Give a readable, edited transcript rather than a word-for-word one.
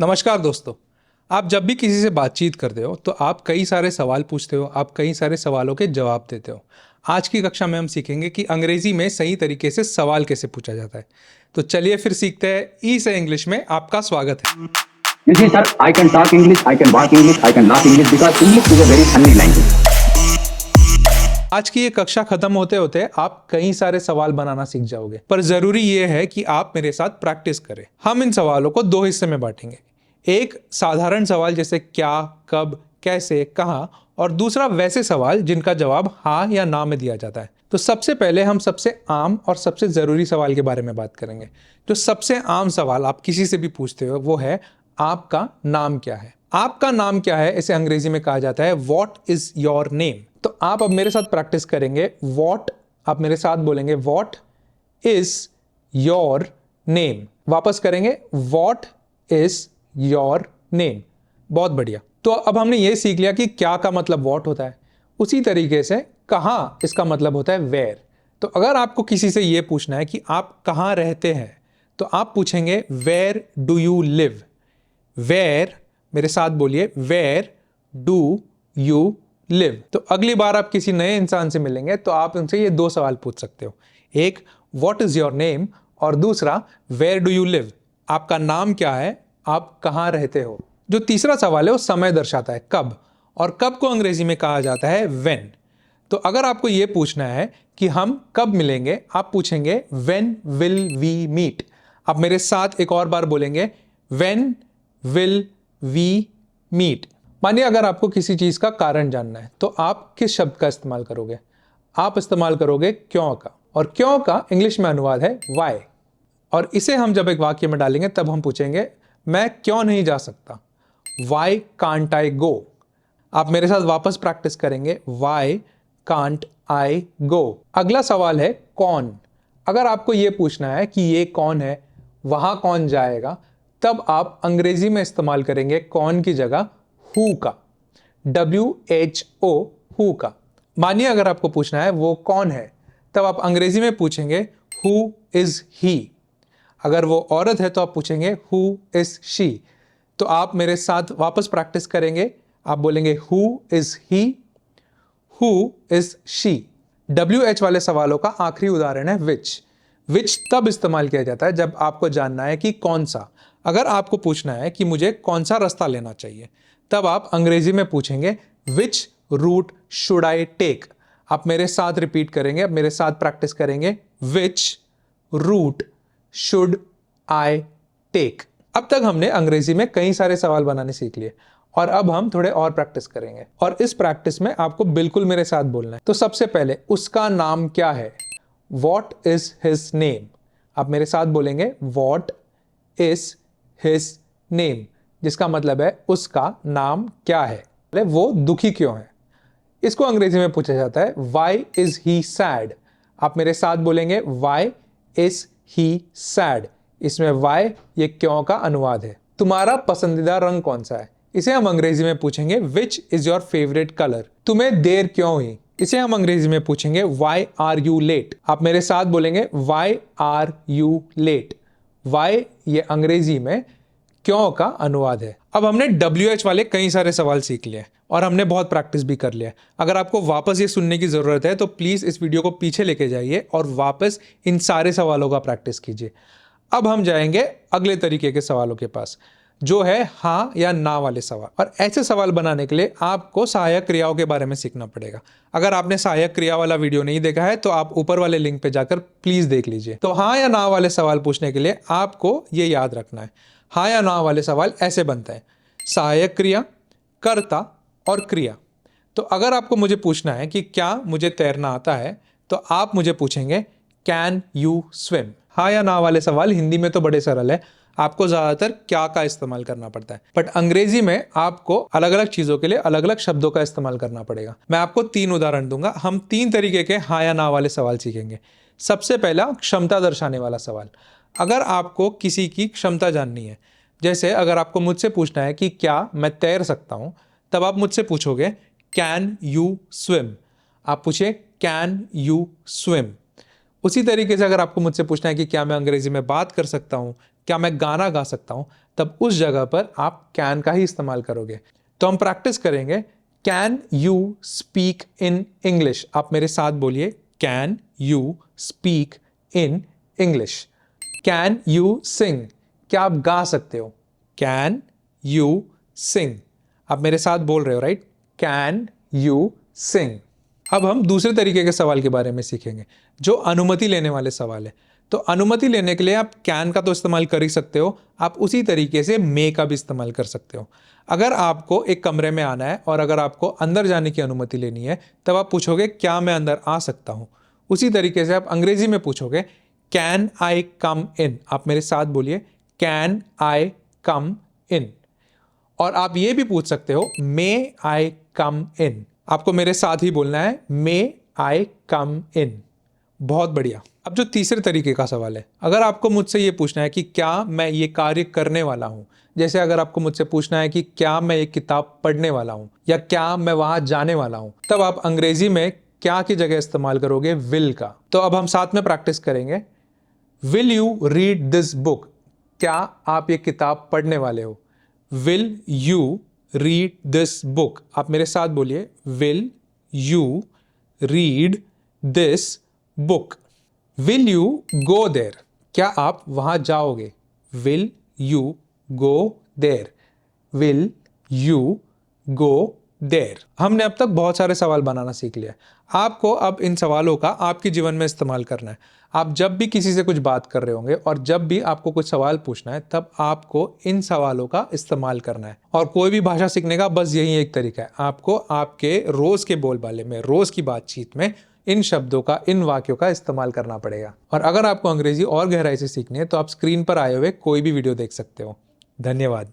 नमस्कार दोस्तों। आप जब भी किसी से बातचीत करते हो तो आप कई सारे सवाल पूछते हो, आप कई सारे सवालों के जवाब देते हो। आज की कक्षा में हम सीखेंगे कि अंग्रेजी में सही तरीके से सवाल कैसे पूछा जाता है। तो चलिए फिर सीखते हैं। ई से इंग्लिश में आपका स्वागत है। You see, sir, I can talk English, I can walk English, I can laugh English because English is a very funny language. आज की ये कक्षा खत्म होते होते आप कई सारे सवाल बनाना सीख जाओगे, पर जरूरी ये है कि आप मेरे साथ प्रैक्टिस करें। हम इन सवालों को दो हिस्से में बांटेंगे। एक साधारण सवाल जैसे क्या, कब, कैसे, कहाँ, और दूसरा वैसे सवाल जिनका जवाब हाँ या ना में दिया जाता है। तो सबसे पहले हम सबसे आम और सबसे जरूरी सवाल के बारे में बात करेंगे। जो सबसे आम सवाल आप किसी से भी पूछते हो वो है आपका नाम क्या है। आपका नाम क्या है इसे अंग्रेजी में कहा जाता है व्हाट इज योर नेम। तो आप अब मेरे साथ प्रैक्टिस करेंगे। व्हाट, आप मेरे साथ बोलेंगे व्हाट इज योर नेम। वापस करेंगे व्हाट इज योर नेम। बहुत बढ़िया। तो अब हमने ये सीख लिया कि क्या का मतलब व्हाट होता है। उसी तरीके से कहाँ, इसका मतलब होता है वेयर। तो अगर आपको किसी से ये पूछना है कि आप कहाँ रहते हैं तो आप पूछेंगे where do you live. Where, मेरे साथ बोलिए वेयर डू यू लिव। तो अगली बार आप किसी नए इंसान से मिलेंगे तो आप उनसे ये दो सवाल पूछ सकते हो। एक व्हाट इज योर नेम और दूसरा वेयर डू यू लिव। आपका नाम क्या है, आप कहाँ रहते हो। जो तीसरा सवाल है वो समय दर्शाता है, कब, और कब को अंग्रेजी में कहा जाता है व्हेन। तो अगर आपको ये पूछना है कि हम कब मिलेंगे, आप पूछेंगे व्हेन विल वी मीट। आप मेरे साथ एक और बार बोलेंगे व्हेन विल वी मीट। मानिए अगर आपको किसी चीज का कारण जानना है तो आप किस शब्द का इस्तेमाल करोगे। आप इस्तेमाल करोगे क्यों का, और क्यों का इंग्लिश में अनुवाद है वाई। और इसे हम जब एक वाक्य में डालेंगे तब हम पूछेंगे मैं क्यों नहीं जा सकता, वाई कांट आई गो। आप मेरे साथ वापस प्रैक्टिस करेंगे वाई कांट आई गो। अगला सवाल है कौन। अगर आपको यह पूछना है कि ये कौन है, वहां कौन जाएगा, तब आप अंग्रेजी में इस्तेमाल करेंगे कौन की जगह हु का, WHO, हु का। मानिए अगर आपको पूछना है वो कौन है, तब आप अंग्रेजी में पूछेंगे हु इज ही। अगर वो औरत है तो आप पूछेंगे हु इज शी। तो आप मेरे साथ वापस प्रैक्टिस करेंगे। आप बोलेंगे who is he, who is she. WH वाले सवालों का आखिरी उदाहरण है विच। विच तब इस्तेमाल किया जाता है जब आपको जानना है कि कौन सा। अगर आपको पूछना है कि मुझे कौन सा रास्ता लेना चाहिए, तब आप अंग्रेजी में पूछेंगे which route should I take. आप मेरे साथ रिपीट करेंगे, मेरे साथ प्रैक्टिस करेंगे which route should I take. अब तक हमने अंग्रेजी में कई सारे सवाल बनाने सीख लिए और अब हम थोड़े और प्रैक्टिस करेंगे, और इस प्रैक्टिस में आपको बिल्कुल मेरे साथ बोलना है। तो सबसे पहले उसका नाम क्या है, वॉट इज हिज नेम। आप मेरे साथ बोलेंगे वॉट इज हिज नेम, जिसका मतलब है उसका नाम क्या है, वो दुखी क्यों है। इसको अंग्रेजी में पूछा जाता है वाई इज ही सैड। आप मेरे साथ बोलेंगे वाई इज ही सैड। इसमें वाई ये क्यों का अनुवाद है। तुम्हारा पसंदीदा रंग कौन सा है, इसे हम अंग्रेजी में पूछेंगे which is your favourite colour. तुम्हें देर क्यों हुई, इसे हम अंग्रेजी में पूछेंगे वाई आर यू लेट। आप मेरे साथ बोलेंगे why are you late. Why ये अंग्रेजी में क्यों का अनुवाद है। अब हमने WH वाले कई सारे सवाल सीख लिए और हमने बहुत प्रैक्टिस भी कर लिया। अगर आपको वापस ये सुनने की जरूरत है तो प्लीज इस वीडियो को पीछे लेके जाइए और वापस इन सारे सवालों का प्रैक्टिस कीजिए। अब हम जाएंगे अगले तरीके के सवालों के पास, जो है हाँ या ना वाले सवाल। और ऐसे सवाल बनाने के लिए आपको सहायक क्रियाओं के बारे में सीखना पड़ेगा। अगर आपने सहायक क्रिया वाला वीडियो नहीं देखा है तो आप ऊपर वाले लिंक पे जाकर प्लीज देख लीजिए। तो हाँ या ना वाले सवाल पूछने के लिए आपको ये याद रखना है। हाँ या ना वाले सवाल ऐसे बनते हैं, सहायक क्रिया, कर्ता और क्रिया। तो अगर आपको मुझे पूछना है कि क्या मुझे तैरना आता है, तो आप मुझे पूछेंगे कैन यू स्विम। हाँ या ना वाले सवाल हिंदी में तो बड़े सरल है, आपको ज्यादातर क्या का इस्तेमाल करना पड़ता है, बट अंग्रेजी में आपको अलग अलग चीजों के लिए अलग अलग शब्दों का इस्तेमाल करना पड़ेगा। मैं आपको 3 उदाहरण दूंगा। हम 3 तरीके के हाँ या ना वाले सवाल सीखेंगे। सबसे पहला क्षमता दर्शाने वाला सवाल। अगर आपको किसी की क्षमता जाननी है, जैसे अगर आपको मुझसे पूछना है कि क्या मैं तैर सकता हूं, तब आप मुझसे पूछोगे कैन यू स्विम। आप पूछिए कैन यू स्विम। उसी तरीके से अगर आपको मुझसे पूछना है कि क्या मैं अंग्रेजी में बात कर सकता हूं, क्या मैं गाना गा सकता हूँ, तब उस जगह पर आप कैन का ही इस्तेमाल करोगे। तो हम प्रैक्टिस करेंगे, can you speak in English. आप मेरे साथ बोलिए, can you speak in English. Can you sing, क्या आप गा सकते हो? Can you sing. आप मेरे साथ बोल रहे हो, राइट? Can you sing. अब हम दूसरे तरीके के सवाल के बारे में सीखेंगे, जो अनुमति लेने वाले सवाल है। तो अनुमति लेने के लिए आप कैन का तो इस्तेमाल कर ही सकते हो, आप उसी तरीके से मे का भी इस्तेमाल कर सकते हो। अगर आपको एक कमरे में आना है और अगर आपको अंदर जाने की अनुमति लेनी है, तब आप पूछोगे, क्या मैं अंदर आ सकता हूँ? उसी तरीके से आप अंग्रेजी में पूछोगे, कैन आई कम इन। आप मेरे साथ बोलिए, कैन आई कम इन। और आप ये भी पूछ सकते हो, मे आई कम इन। आपको मेरे साथ ही बोलना है, मे आई कम इन। बहुत बढ़िया। अब जो तीसरे तरीके का सवाल है, अगर आपको मुझसे ये पूछना है कि क्या मैं ये कार्य करने वाला हूँ, जैसे अगर आपको मुझसे पूछना है कि क्या मैं ये किताब पढ़ने वाला हूँ या क्या मैं वहां जाने वाला हूँ, तब आप अंग्रेजी में क्या की जगह इस्तेमाल करोगे? विल का। तो अब हम साथ में प्रैक्टिस करेंगे। Will you read this book, क्या आप ये किताब पढ़ने वाले हो? Will you read this book. आप मेरे साथ बोलिए, will you read this book. Will you go there, क्या आप वहां जाओगे? Will you go there. Will you go there. हमने अब तक बहुत सारे सवाल बनाना सीख लिया। आपको अब इन सवालों का आपके जीवन में इस्तेमाल करना है। आप जब भी किसी से कुछ बात कर रहे होंगे और जब भी आपको कुछ सवाल पूछना है, तब आपको इन सवालों का इस्तेमाल करना है। और कोई भी भाषा सीखने का बस यही एक तरीका है, आपको आपके रोज के बोलबाले में, रोज की बातचीत में इन शब्दों का, इन वाक्यों का इस्तेमाल करना पड़ेगा। और अगर आपको अंग्रेजी और गहराई से सीखनी है, तो आप स्क्रीन पर आए हुए कोई भी वीडियो देख सकते हो। धन्यवाद।